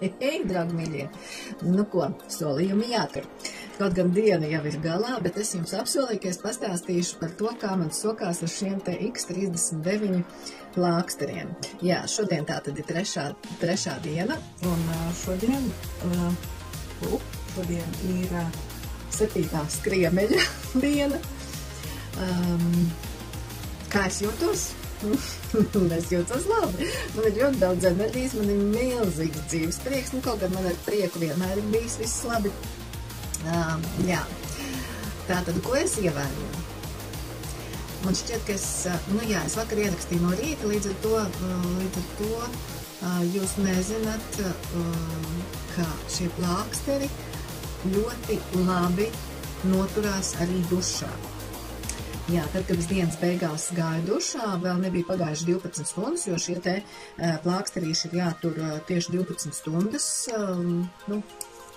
Hei, draugi mīļie! Nu ko, solījumi jātur. Kaut gan diena jau ir galā, bet es jums apsolīju, ka es pastāstīšu par to, kā man sokās ar šiem te X39 plāksteriem. Jā, šodien tā tad ir trešā diena, un šodien ir 7. skriemeļa diena. Kā es jūtos? Es jūtos labi. Man ir ļoti daudz enerģijas, man ir milzīgs dzīves prieks, kaut gan man ar prieku vienmēr ir bijis viss labi. Jā. Tātad, ko es ievēroju? Man šķiet, ka es vakar ierakstīju no rīta, līdz ar to jūs nezināt, ka šie plāksteri ļoti labi noturās arī dušā. Jā, tad, kad es dienas beigās gāju dušā, vēl nebija pagājuši 12 stundas, jo šie te plāksterīši ir jātur tieši 12 stundas.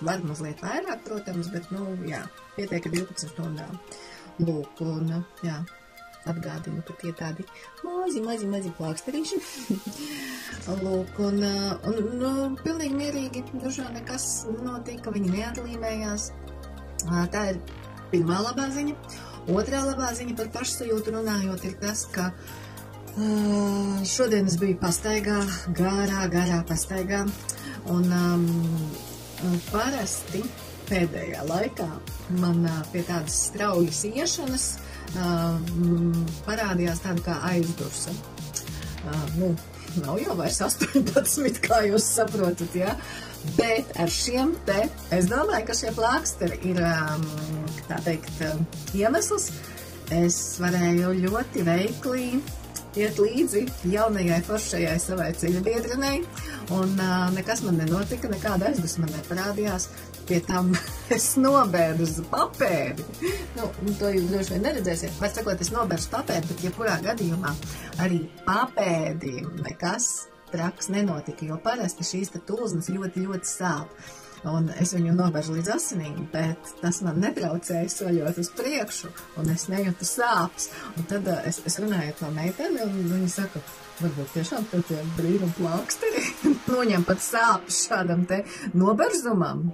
Var mazliet vairāk, protams, bet, jā, pietiek ar 12 stundām. Lūk, un, jā, atgādinu, ka tie tādi mazi plāksterīši. Lūk, un pilnīgi mierīgi dušā nekas notika, viņi neatlīmējās. Tā ir pirmā labā ziņa. Otrā labā ziņa par pašsajūtu runājot ir tas, ka šodien es biju pastaigā, garā pastaigā, un parasti pēdējā laikā man pie tādas straujas iešanas parādījās tāda kā aizdursa. Nav jau vairs 18, kā jūs saprotat, jā? Bet ar šiem te, es domāju, ka šie plāksteri ir, tā teikt, iemesls. Es varēju ļoti veikli iet līdzi jaunajai foršajai savai ceļabiedrenei, un nekas man nenotika, nekāda aizdusma neparādījās. Pie tam es nobēru uz papēdi. To jūs droši vien neredzēsiet. Var sakot, es nobēru uz papēdi, bet jebkurā gadījumā arī papēdi nekas traks nenotika, jo parasti šīs tūzmas ļoti sāp. Un es viņu nobežu līdz asinīm, bet tas man netraucēja soļot uz priekšu, un es nejūtu sāpes. Un tad es runāju ar to meiteni, un viņa saka, varbūt tiešām tie brīnum plāksteri noņem pat sāpes šādam te noberzumam.